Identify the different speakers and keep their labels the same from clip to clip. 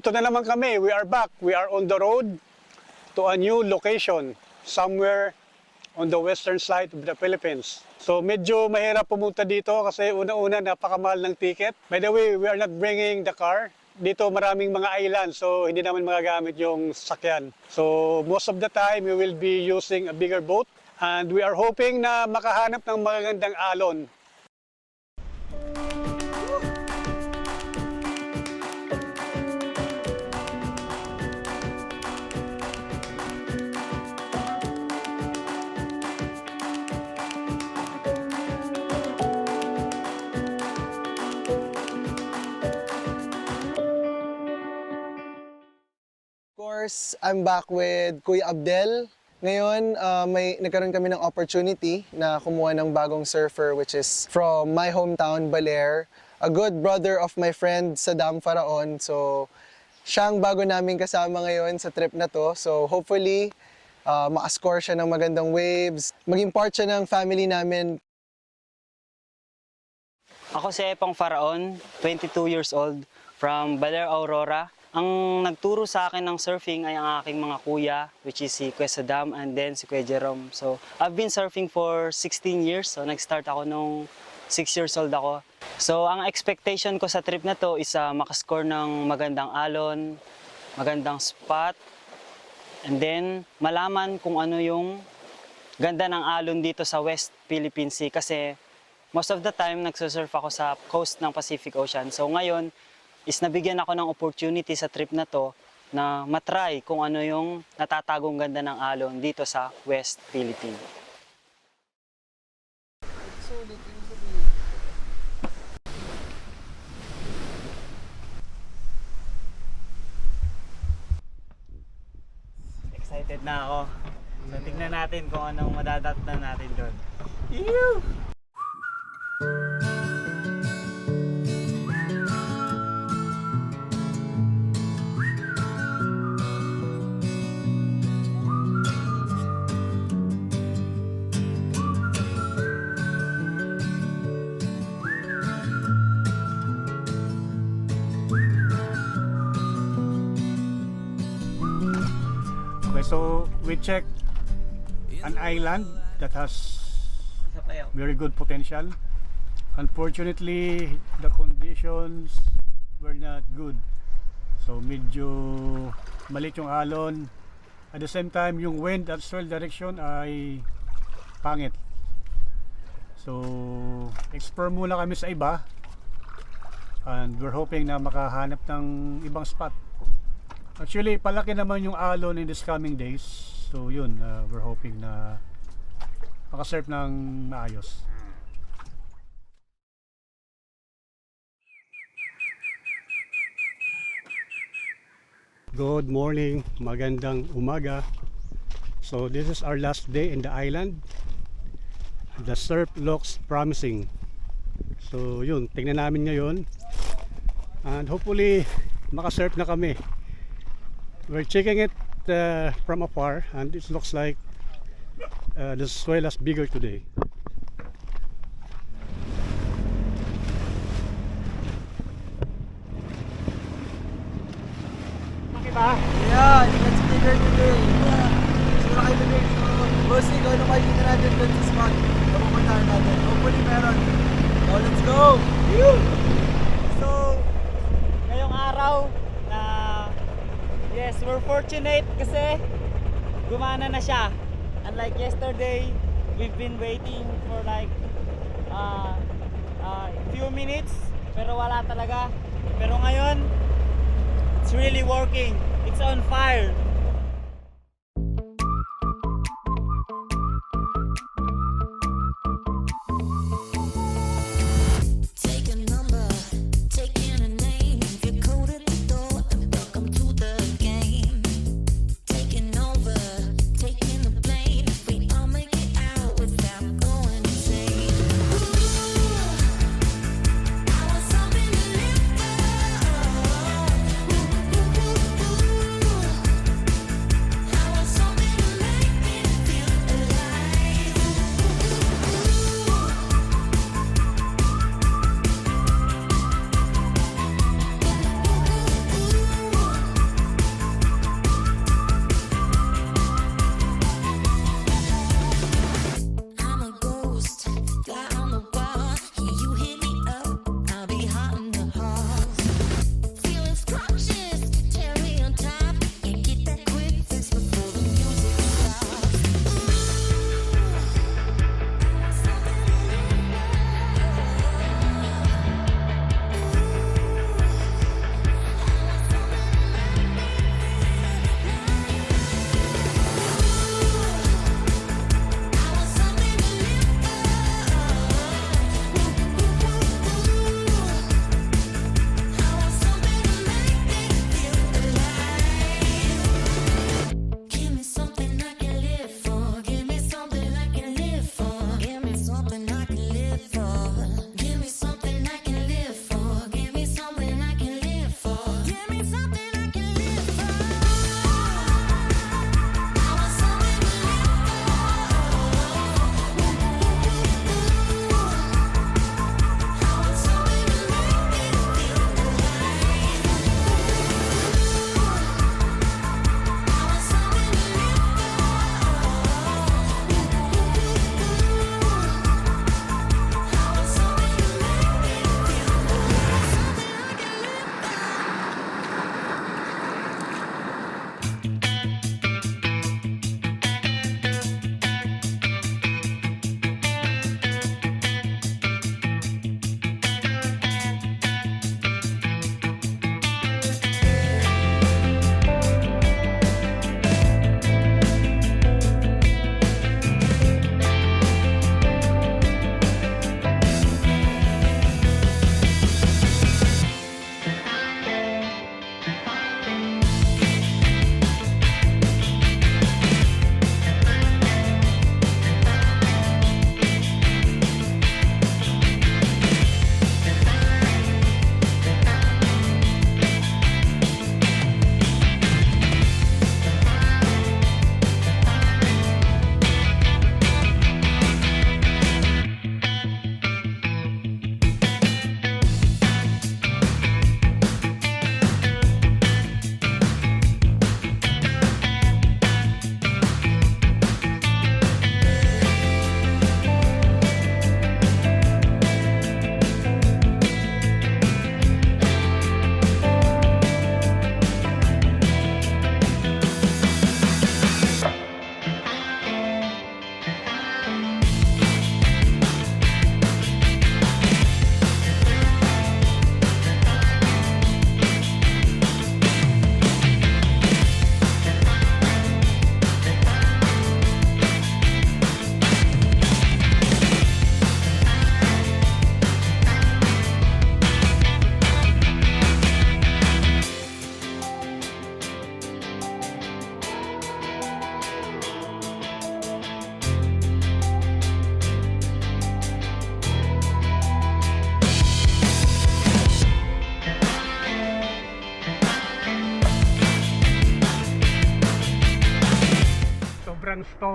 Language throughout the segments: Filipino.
Speaker 1: Dito na naman kami, we are back. We are on the road to a new location, somewhere on the western side of the Philippines. So medyo mahirap pumunta dito kasi una-una napakamahal ng ticket. By the way, we are not bringing the car. Dito maraming mga island, so hindi naman magagamit yung sasakyan. So most of the time, we will be using a bigger boat. And we are hoping na makahanap ng magagandang alon.
Speaker 2: Of course, I'm back with Kuya Abdel. Ngayon, nagkaroon kami ng opportunity na kumuha ng bagong surfer which is from my hometown, Baler. A good brother of my friend, Saddam Faraon. So, siyang bago namin kasama ngayon sa trip na to. So, hopefully, maka-score siya ng magandang waves. Maging part siya ng family namin.
Speaker 3: Ako si Epong Faraon, 22 years old, from Baler, Aurora. Ang nagturo sa akin ng surfing ay ang aking mga kuya, which is si Kuya Saddam and then si Kuya Jerome. So, I've been surfing for 16 years. So, nag-start ako nung 6 years old ako. So, ang expectation ko sa trip na to is makascore ng magandang alon, magandang spot, and then malaman kung ano yung ganda ng alon dito sa West Philippine Sea. Kasi most of the time, nagsusurf ako sa coast ng Pacific Ocean. So, ngayon, is nabigyan ako ng opportunity sa trip na to na matry kung ano yung natatagong ganda ng alon dito sa West Philippines. Excited na ako. So tingnan natin kung anong madadat na natin doon. Ew!
Speaker 1: So we checked an island that has very good potential. Unfortunately, the conditions were not good. So medyo malit yung alon. At the same time, yung wind at swell direction ay pangit. So explore muna kami sa iba. And we're hoping na makahanap ng ibang spot. Actually, palaki naman yung alon in these coming days. So yun, we're hoping na makasurf ng maayos. Good morning, magandang umaga. So this is our last day in the island. The surf looks promising. So yun, tingnan namin ngayon. And hopefully, makasurf na kami. We're checking it from afar and it looks like the swell is bigger today. Makita?
Speaker 2: Yeah, it's bigger today. So, kayo today. Bossy, kung ano makikita natin doon sa spot. Papupuntahan natin. Hopefully meron. So, let's go!
Speaker 3: So, ngayong araw na yes, we're fortunate kasi gumana na siya. Unlike yesterday, we've been waiting for like few minutes pero wala talaga. Pero ngayon, it's really working. It's on fire.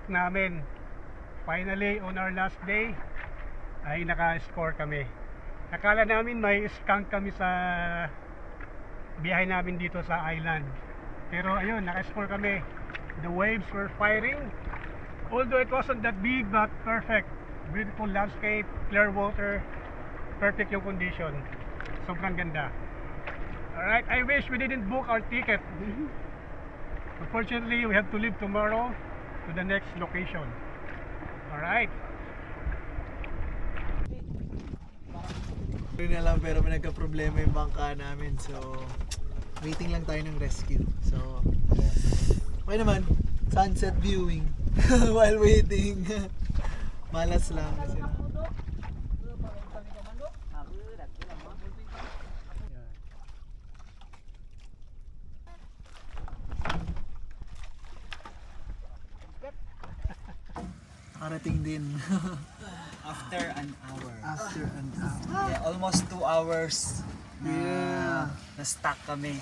Speaker 1: luck namin. Finally, on our last day, ay naka-score kami. Akala namin may skunk kami sa biyahe namin dito sa island. Pero ayun, naka-score kami. The waves were firing. Although it wasn't that big, but perfect. Beautiful landscape, clear water, perfect yung condition. Sobrang ganda. Alright, I wish we didn't book our ticket. Unfortunately, we have to leave tomorrow to the next location. Alright.
Speaker 4: Hindi na lang pero may nagka-problema yung bangka namin. So, waiting lang tayo ng rescue. So, okay naman. Sunset viewing while waiting. Malas lang kasi. Nakarating din.
Speaker 3: After an hour.
Speaker 4: After an hour.
Speaker 3: Yeah, almost 2 hours
Speaker 4: Yeah.
Speaker 3: na stuck kami.